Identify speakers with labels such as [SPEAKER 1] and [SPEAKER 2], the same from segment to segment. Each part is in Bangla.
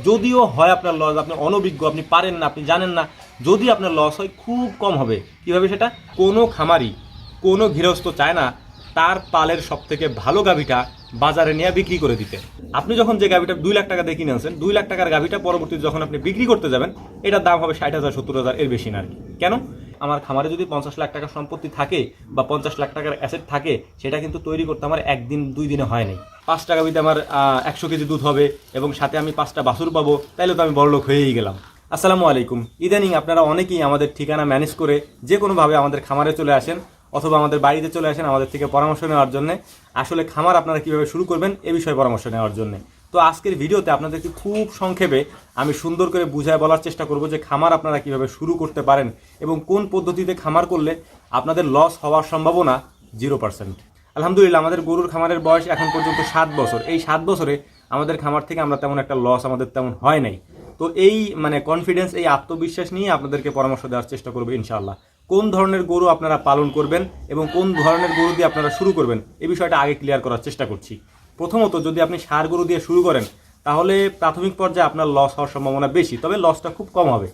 [SPEAKER 1] যদিও হয় আপনার লস, আপনি অনভিজ্ঞ, আপনি পারেন না, আপনি জানেন না, যদি আপনার লস হয় খুব কম হবে। কীভাবে সেটা? কোনো খামারি, কোনো গৃহস্থ চায় না তার পালের সব থেকে ভালো গাভীটা বাজারে নিয়ে বিক্রি করে দিতে। আপনি যখন যে গাভীটা 2 লাখ টাকা দিয়ে কিনে আনছেন, 2 লাখ টাকার গাভীটা পরবর্তীতে যখন আপনি বিক্রি করতে যাবেন, এটার দাম হবে 60,000 70,000, এর বেশি না আর কি। কেন? আমার খামারে যদি 50 লাখ টাকার সম্পত্তি থাকে বা 50 লাখ টাকার অ্যাসেট থাকে, সেটা কিন্তু তৈরি করতে আমার একদিন 2 দিনে হয় নাই। 5 টাকা গাভীতে আমার 100 কেজি দুধ হবে এবং সাথে আমি 5টা বাছুর পাবো, তাইলে তো আমি বড়লোক হয়েই গেলাম। আসসালামু আলাইকুম। ইদানিং আপনারা অনেকেই আমাদের ঠিকানা ম্যানেজ করে যে কোনোভাবে আমাদের খামারে চলে আসেন অথবা আমাদের বাড়িতে চলে আসেন আমাদের থেকে পরামর্শ নেওয়ার জন্য। আসলে খামার আপনারা কীভাবে শুরু করবেন এ বিষয়ে পরামর্শ নেওয়ার জন্য। তো আজকের ভিডিওতে আপনাদেরকে খুব সংক্ষেপে আমি সুন্দর করে বুঝায় বলার চেষ্টা করব যে খামার আপনারা কীভাবে শুরু করতে পারেন এবং কোন পদ্ধতিতে খামার করলে আপনাদের লস হওয়ার সম্ভাবনা 0%। আলহামদুলিল্লাহ, আমাদের গরুর খামারের বয়স এখন পর্যন্ত 7 বছর। এই 7 বছরে আমাদের খামার থেকে আমরা তেমন একটা লস আমাদের তেমন হয় নাই। তো এই কনফিডেন্স, এই আত্মবিশ্বাস নিয়ে আপনাদেরকে পরামর্শ দেওয়ার চেষ্টা করবো ইনশাআল্লাহ। কোন ধরনের গরু আপনারা পালন করবেন এবং কোন ধরনের গরু দিয়ে আপনারা শুরু করবেন এই বিষয়টা আগে ক্লিয়ার করার চেষ্টা করছি। প্রথমত, যদি আপনি ষাঁড় গরু দিয়ে শুরু করেন তাহলে প্রাথমিক পর্যায়ে আপনার লস হওয়ার সম্ভাবনা বেশি, তবে লসটা খুব কম হবে।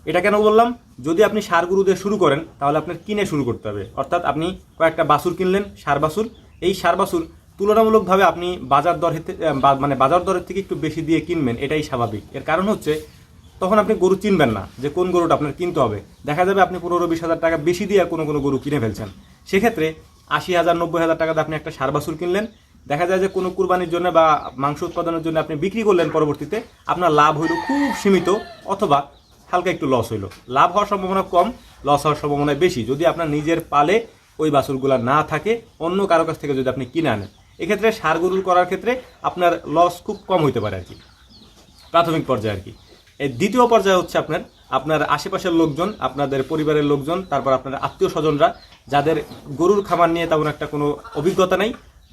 [SPEAKER 1] এটা কেন বললাম? যদি আপনি ষাঁড় গরু দিয়ে শুরু করেন তাহলে আপনার কিনে শুরু করতে হবে। অর্থাৎ আপনি কয়েকটা বাছুর কিনলেন, ষাঁড় বাছুর। এই ষাঁড় বাছুর তুলনামূলকভাবে আপনি বাজার দরের থেকে একটু বেশি দিয়ে কিনবেন, এটাই স্বাভাবিক। এর কারণ হচ্ছে তখন আপনি গরু চিনবেন না যে কোন গরুটা আপনার কিনতে হবে। দেখা যাবে আপনি 15-20 হাজার টাকা বেশি দিয়ে কোনো গরু কিনে ফেলছেন। সেক্ষেত্রে 80,000-90,000 টাকাতে আপনি একটা ষাঁড় বাছুর কিনলেন। দেখা যায় যে কোনো কুরবানির জন্য বা মাংস উৎপাদনের জন্য আপনি বিক্রি করলেন, পরবর্তীতে আপনার লাভ হইল খুব সীমিত অথবা হালকা একটু লস হইল। লাভ হওয়ার সম্ভাবনা কম, লস হওয়ার সম্ভাবনা বেশি যদি আপনার নিজের পালে ওই বাছুরগুলা না থাকে, অন্য কারো কাছ থেকে যদি আপনি কিনে আনেন। এক্ষেত্রে ষাঁড় গরুর করার ক্ষেত্রে আপনার লস খুব কম হইতে পারে আর কি, প্রাথমিক পর্যায়ে আর কি। এই দ্বিতীয় পর্যায়ে হচ্ছে আপনার আশেপাশের লোকজন, আপনাদের পরিবারের লোকজন, তারপর আপনার আত্মীয় স্বজনরা যাদের গরুর খামার নিয়ে তেমন একটা কোনো অভিজ্ঞতা নেই।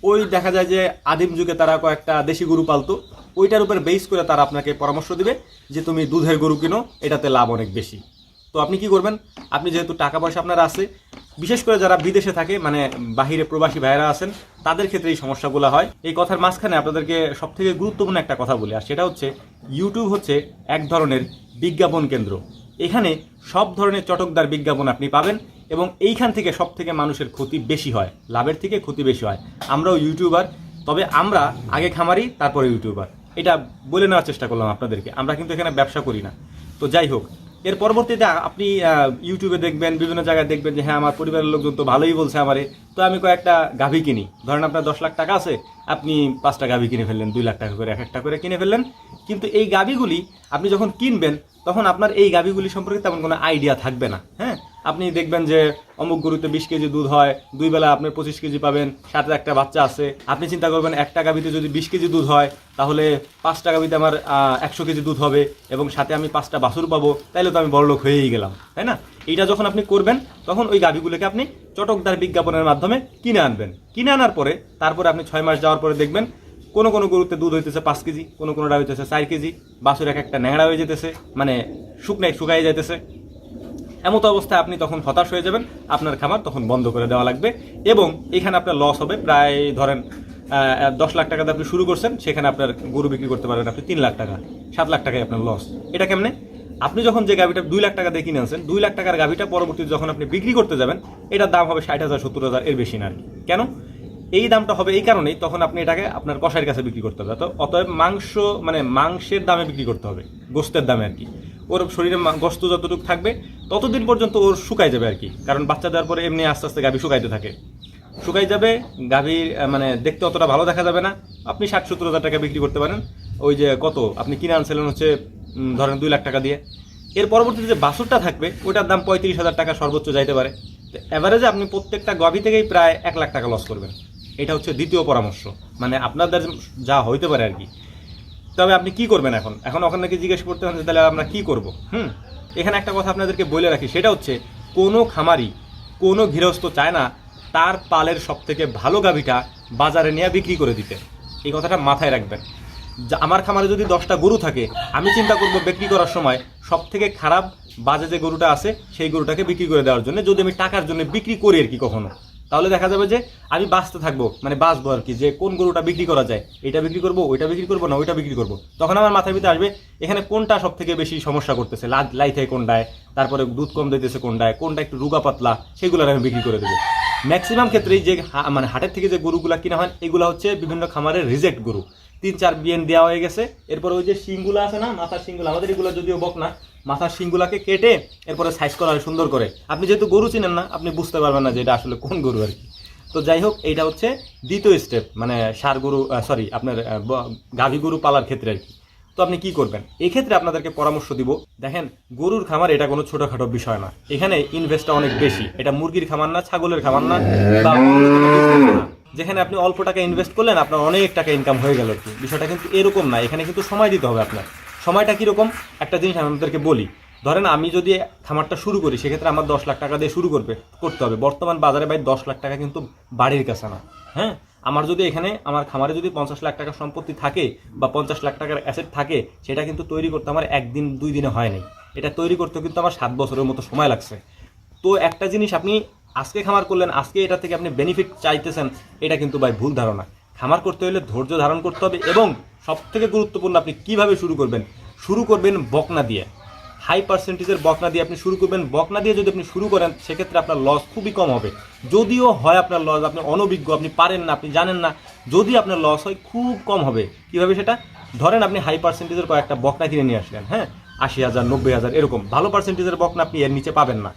[SPEAKER 1] ওই দেখা যায় যে আদিম যুগে তারা কয়েকটা দেশি গরু পালতো, ওইটার উপর বেস করে তারা আপনাকে পরামর্শ দিবে যে তুমি দুধের গরু কিনো, এটাতে লাভ অনেক বেশি। তো আপনি কি করবেন? আপনি যেহেতু টাকা পয়সা আপনার আছে, বিশেষ করে যারা বিদেশে থাকে, বাহিরে প্রবাসী ভাইরা আছেন, তাদের ক্ষেত্রে এই সমস্যাগুলো হয়। এই কথার মাঝখানে আপনাদেরকে সবথেকে গুরুত্বপূর্ণ একটা কথা বলি, আর সেটা হচ্ছে ইউটিউব হচ্ছে এক ধরনের বিজ্ঞাপন কেন্দ্র। এখানে সব ধরনের চটকদার বিজ্ঞাপন আপনি পাবেন এবং এইখান থেকে সব থেকে মানুষের ক্ষতি বেশি হয়, লাভের থেকে ক্ষতি বেশি হয়। আমরাও ইউটিউবার, তবে আমরা আগে খামারি তারপরে ইউটিউবার, এটা বলে নেওয়ার চেষ্টা করলাম আপনাদেরকে। আমরা কিন্তু এখানে ব্যবসা করি না। তো যাই হোক, এর পরবর্তীতে আপনি ইউটিউবে দেখবেন, বিভিন্ন জায়গায় দেখবেন যে হ্যাঁ আমার পরিবারের লোকজন তো ভালোই বলছে আমারে, তো আমি কয়েকটা গাভী কিনি। ধরেন আপনার 10 লাখ টাকা আছে, আপনি 5টা গাভী কিনে ফেললেন, 2 লাখ টাকা করে এক একটা করে কিনে ফেললেন। কিন্তু এই গাভীগুলি আপনি যখন কিনবেন তখন আপনার এই গাভীগুলি সম্পর্কে তেমন কোনো আইডিয়া থাকবে না। হ্যাঁ, আপনি দেখবেন যে অমুক গরুতে 20 কেজি দুধ হয়, 2 বেলা আপনার 25 কেজি পাবেন, সাথে একটা বাচ্চা আছে। আপনি চিন্তা করবেন একটা গাভীতে যদি 20 কেজি দুধ হয় তাহলে 5টা গাভীতে আমার 100 কেজি দুধ হবে এবং সাথে আমি 5টা বাছুর পাবো, তাইলে তো আমি বড়লোক হয়েই গেলাম, তাই না? এইটা যখন আপনি করবেন তখন ওই গাভীগুলোকে আপনি চটকদার বিজ্ঞাপনের মাধ্যমে কিনে আনবেন। কিনে আনার পরে তারপরে আপনি 6 মাস যাওয়ার পরে দেখবেন কোনো গরুতে দুধ হইতেছে 5 কেজি, কোনোটা হইতেছে 4 কেজি, বাছুর একটা ন্যাংরা হয়ে যেতেছে, শুকাই যাইতেছে। এমতো অবস্থায় আপনি তখন হতাশ হয়ে যাবেন, আপনার খামার তখন বন্ধ করে দেওয়া লাগবে এবং এখানে আপনার লস হবে প্রায়, ধরেন 10 লাখ টাকাতে আপনি শুরু করছেন, সেখানে আপনার গরু বিক্রি করতে পারবেন আপনি 3 লাখ টাকা, 7 লাখ টাকায় আপনার লস। এটা কেমনে? আপনি যখন যে গাভীটা 2 লাখ টাকা দিয়ে কিনে আনছেন, 2 লাখ টাকার গাভীটা পরবর্তীতে যখন আপনি বিক্রি করতে যাবেন, এটার দাম হবে 60,000 70,000, এর বেশি না আর কি। কেন এই দামটা হবে? এই কারণেই তখন আপনি এটাকে আপনার কসাইয়ের কাছে বিক্রি করতে হবে। অতএব মাংসের দামে বিক্রি করতে হবে, গোস্তের দামে আর কি। ওর শরীরে গোস্ত যতটুকু থাকবে ততদিন পর্যন্ত ওর শুকাই যাবে আর কি, কারণ বাচ্চা দেওয়ার পরে এমনি আস্তে আস্তে গাভী শুকাই যাবে, গাভীর দেখতে অতটা ভালো দেখা যাবে না। আপনি 60-70 হাজার টাকা বিক্রি করতে পারেন। ওই যে কত আপনি কিনে আনছিলেন হচ্ছে ধরেন 2 লাখ টাকা দিয়ে। এর পরবর্তীতে যে বাছুরটা থাকবে ওটার দাম 35,000 টাকা সর্বোচ্চ যাইতে পারে। তো এভারেজে আপনি প্রত্যেকটা গাভী থেকেই প্রায় 1 লাখ টাকা লস করবেন। এটা হচ্ছে দ্বিতীয় পরামর্শ, আপনাদের যা হইতে পারে আর কি। তবে আপনি কি করবেন এখন ওখানে নাকি জিজ্ঞেস করতে হবে তাহলে আমরা কি করব। এখানে একটা কথা আপনাদেরকে বলে রাখি, সেটা হচ্ছে কোনো খামারি, কোনো গৃহস্থ চায় না তার পালের সব থেকে ভালো গাভীটা বাজারে নিয়ে বিক্রি করে দিতে। এই কথাটা মাথায় রাখবেন। আমার খামারে যদি 10টা গরু থাকে, আমি চিন্তা করব বিক্রি করার সময় সব থেকে খারাপ বাজে যে গরুটা আছে সেই গরুটাকে বিক্রি করে দেওয়ার জন্য, যদি আমি টাকার জন্য বিক্রি করি আর কি কখনো। তাহলে দেখা যাবে যে আমি বাঁচতে থাকবো, মানে বাঁচবো আর কি, যে কোন গরুটা বিক্রি করা যায়, এটা বিক্রি করবো, ওইটা বিক্রি করবো না ওইটা বিক্রি করবো। তখন আমার মাথার ভিতরে আসবে এখানে কোনটা সব থেকে বেশি সমস্যা করতেছে, লাইথায় কোনটায়, তারপরে দুধ কম দিতেছে কোনটায়, কোনটা একটু রুগা পাতলা, সেগুলো আমি বিক্রি করে দেবো। ম্যাক্সিমাম ক্ষেত্রেই যে মানে হাটের থেকে যে গরুগুলা কিনা হয় এগুলো হচ্ছে বিভিন্ন খামারের রিজেক্ট গরু, 3-4 বিএন দেওয়া হয়ে গেছে। এরপরে ওই যে শিংগুলো আছে না, মাথার শিংগুলো, আমাদের এগুলো যদিও বক না, মাথার শিংগুলাকে কেটে এরপরে সাইজ করা হয় সুন্দর করে। আপনি যেহেতু গরু চিনেন না, আপনি বুঝতে পারবেন না যে এটা আসলে কোন গরু আর কি। তো যাই হোক, এইটা হচ্ছে দ্বিতীয় স্টেপ, মানে ষাঁড় গরু সরি আপনার গাভী গরু পালার ক্ষেত্রে আর কি। তো আপনি কি করবেন এই ক্ষেত্রে? আপনাদেরকে পরামর্শ দিব, দেখেন গরুর খামার এটা কোনো ছোটখাটো বিষয় না, এখানে ইনভেস্টটা অনেক বেশি। এটা মুরগির খামার না, ছাগলের খামার না, বা যেখানে আপনি অল্প টাকা ইনভেস্ট করলেন আপনার অনেক টাকা ইনকাম হয়ে গেল আর কি। বিষয়টা কিন্তু এরকম না, এখানে কিন্তু সময় দিতে হবে আপনার। সময়টা কীরকম? একটা জিনিস আমি আপনাদেরকে বলি, ধরেন আমি যদি খামারটা শুরু করি সেক্ষেত্রে আমার 10 লাখ টাকা দিয়ে শুরু করতে হবে। বর্তমান বাজারে ভাই 10 লাখ টাকা কিন্তু বাড়ির কাছে না। হ্যাঁ, আমার যদি এখানে আমার খামারে যদি 50 লাখ টাকার সম্পত্তি থাকে বা 50 লাখ টাকার অ্যাসেট থাকে, সেটা কিন্তু তৈরি করতে আমার 1 দিন 2 দিনে হয় নাই। এটা তৈরি করতে কিন্তু আমার 7 বছরের মতো সময় লাগছে। তো একটা জিনিস, আপনি আজকে খামার করলেন, আজকে এটা থেকে আপনি বেনিফিট চাইতেছেন, এটা কিন্তু ভাই ভুল ধারণা। খামার করতে হলে ধৈর্য ধারণ করতে হবে, এবং সবথেকে গুরুত্বপূর্ণ আপনি কিভাবে শুরু করবেন? শুরু করবেন বকনা দিয়ে, হাই পার্সেন্টেজের বকনা দিয়ে আপনি শুরু করবেন। বকনা দিয়ে যদি আপনি শুরু করেন সেক্ষেত্রে আপনার লস খুবই কম হবে। যদিও হয় আপনার লস, আপনি অনভিজ্ঞ, আপনি পারেন না, আপনি জানেন না, যদি আপনার লস হয় খুব কম হবে। কিভাবে সেটা? ধরেন আপনি হাই পার্সেন্টেজের কয়েকটা বকনা কিনে নিয়ে আসলেন, হ্যাঁ, 80,000 90,000 এরকম ভালো পার্সেন্টেজের বকনা আপনি এর নিচে পাবেন না।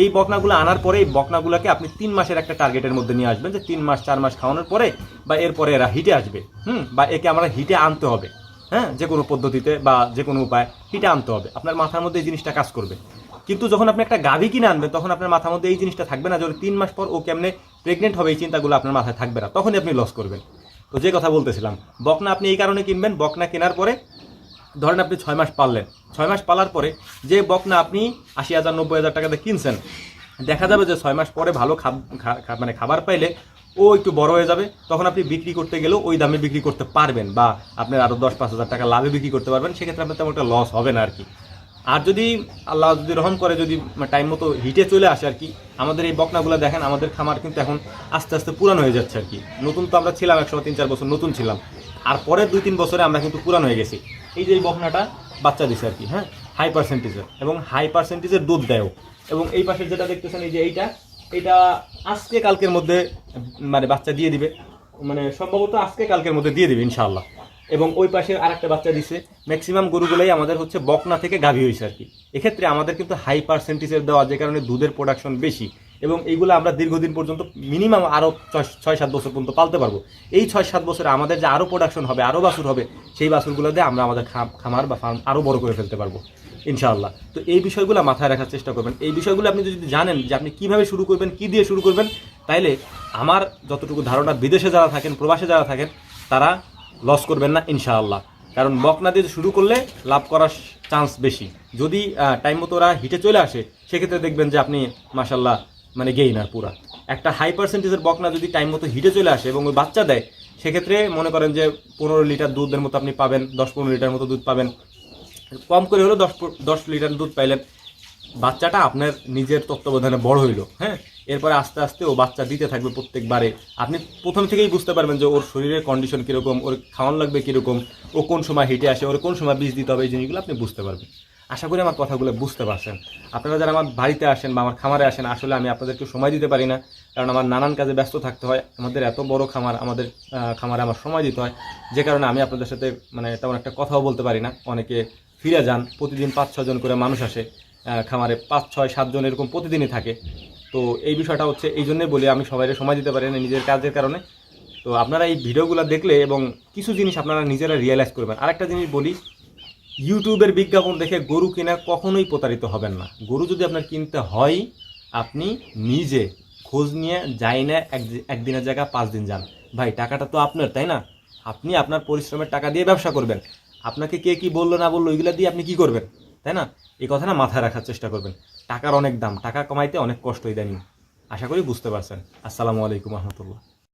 [SPEAKER 1] এই বকনাগুলো আনার পরে এই বকনাগুলোকে আপনি 3 মাসের একটা টার্গেটের মধ্যে নিয়ে আসবেন, যে 3 মাস 4 মাস খাওয়ানোর পরে বা এরপরে এরা হিটে আসবে, বা একে আমরা হিটে আনতে হবে। হ্যাঁ, যে কোনো পদ্ধতিতে বা যে কোনো উপায় হিটে আনতে হবে। আপনার মাথার মধ্যে এই জিনিসটা কাজ করবে। কিন্তু যখন আপনি একটা গাভী কিনে আনবেন তখন আপনার মাথার মধ্যে এই জিনিসটা থাকবে না, যে 3 মাস পর ও কেমনে প্রেগনেন্ট হবে, এই চিন্তাগুলো আপনার মাথায় থাকবে না, তখনই আপনি লস করবেন। তো যে কথা বলতেছিলাম, বকনা আপনি এই কারণে কিনবেন, বকনা কেনার পরে ধরেন আপনি 6 মাস পাললেন, 6 মাস পালার পরে যে বকনা আপনি 80,000 90,000 টাকাতে কিনছেন, দেখা যাবে যে 6 মাস পরে ভালো মানে খাবার পাইলে ও একটু বড় হয়ে যাবে। তখন আপনি বিক্রি করতে গেলেও ওই দামে বিক্রি করতে পারবেন, বা আপনার আরও 10-5 হাজার টাকা লাভে বিক্রি করতে পারবেন। সেক্ষেত্রে আপনার তেমন একটা লস হবে না আর কি। আর যদি আল্লাহ যদি রহম করে, যদি টাইম মতো হিটে চলে আসে আর কি, আমাদের এই বকনাগুলো দেখেন, আমাদের খামার কিন্তু এখন আস্তে আস্তে পুরানো হয়ে যাচ্ছে আর কি। নতুন তো আমরা ছিলাম একসময় 3-4 বছর নতুন ছিলাম, আর পরের 2-3 বছরে আমরা কিন্তু পুরানো হয়ে গেছি। এই যে এই বকনাটা বাচ্চা দিছে আর কি, হ্যাঁ, হাই পার্সেন্টেজের, এবং হাই পার্সেন্টেজের দুধ দেয়ও। এবং এই পাশে যেটা দেখতেছেন, এই যে এটা আজকে কালকের মধ্যে মানে বাচ্চা দিয়ে দিবে, মানে সম্ভবত আজকে কালকের মধ্যে দিয়ে দিবে ইনশাআল্লাহ। এবং ওই পাশে আরেকটা বাচ্চা দিছে। ম্যাক্সিমাম গরুগুলোই আমাদের হচ্ছে বকনা থেকে গাভী হয়েছে আর কি। এক্ষেত্রে আমাদের কিন্তু হাই পার্সেন্টেজের দেওয়া, যে কারণে দুধের প্রোডাকশন বেশি, এবং এইগুলো আমরা দীর্ঘদিন পর্যন্ত মিনিমাম আরও 6-7 বছর পর্যন্ত পালতে পারবো। এই 6-7 বছরে আমাদের যে আরও প্রোডাকশন হবে, আরও বাছুর হবে, সেই বাছুরগুলো দিয়ে আমরা আমাদের খামার বা ফার্ম আরও বড় করে ফেলতে পারবো ইনশাআল্লাহ। তো এই বিষয়গুলো মাথায় রাখার চেষ্টা করবেন। এই বিষয়গুলো আপনি যদি জানেন যে আপনি কীভাবে শুরু করবেন, কী দিয়ে শুরু করবেন, তাইলে আমার যতটুকু ধারণা, বিদেশে যারা থাকেন, প্রবাসে যারা থাকেন, তারা লস করবেন না ইনশাআল্লাহ। কারণ বকনা দিয়ে শুরু করলে লাভ করার চান্স বেশি। যদি টাইম মতো ওরা হিটে চলে আসে, সেক্ষেত্রে দেখবেন যে আপনি মাশাল্লাহ মানে গেইনার পুরা। একটা হাই পার্সেন্টেজের বকনা যদি টাইম মতো হিটে চলে আসে এবং ওই বাচ্চা দেয়, সেক্ষেত্রে মনে করেন যে 15 লিটার দুধের মতো আপনি পাবেন, 10-15 লিটার মতো দুধ পাবেন, কম করে হলেও 10 লিটার দুধ পাইলেন। বাচ্চাটা আপনার নিজের তত্ত্বাবধানে বড় হইলো, হ্যাঁ, এরপরে আস্তে আস্তে ও বাচ্চা দিতে থাকবে প্রত্যেকবারে। আপনি প্রথম থেকেই বুঝতে পারবেন যে ওর শরীরের কন্ডিশন কীরকম, ওর খাওয়ান লাগবে কীরকম, ও কোন সময় হিটে আসে, ওর কোন সময় বীজ দিতে হবে, এই জিনিসগুলো আপনি বুঝতে পারবেন। আশা করি আমার কথাগুলো বুঝতে পারছেন। আপনারা যারা আমার বাড়িতে আসেন বা আমার খামারে আসেন, আসলে আমি আপনাদেরকে সময় দিতে পারি না, কারণ আমার নানান কাজে ব্যস্ত থাকতে হয়। আমাদের এত বড় খামার, আমাদের খামারে আমার সময় দিতে হয়, যে কারণে আমি আপনাদের সাথে মানে তেমন একটা কথাও বলতে পারি না। অনেকে ফিরে যান, প্রতিদিন 5-6 জন করে মানুষ আসে খামারে, 5-6-7 জন এরকম প্রতিদিনই থাকে। তো এই বিষয়টা হচ্ছে, এই জন্যই বলি আমি সবাইকে সময় দিতে পারি না নিজের কাজের কারণে। তো আপনারা এই ভিডিওগুলো দেখলে এবং কিছু জিনিস আপনারা নিজেরা রিয়েলাইজ করবেন। আরেকটা জিনিস বলি, ইউটিউবের বিজ্ঞাপন দেখে গরু কেনা কখনোই প্রতারিত হবেন না। গরু যদি আপনার কিনতে হয়, আপনি নিজে খোঁজ নিয়ে যাই না, একদিনের জায়গা 5 দিন যান। ভাই টাকাটা তো আপনার, তাই না? আপনি আপনার পরিশ্রমের টাকা দিয়ে ব্যবসা করবেন। আপনাকে কে কি বললো না বললো ওইগুলো দিয়ে আপনি কি করবেন, তাই না? এই কথাটা মাথায় রাখার চেষ্টা করবেন। টাকার অনেক দাম, টাকা কমাইতে অনেক কষ্ট ইদানিং। আশা করি বুঝতে পারছেন। আসসালামু আলাইকুম রহমতুল্লাহ।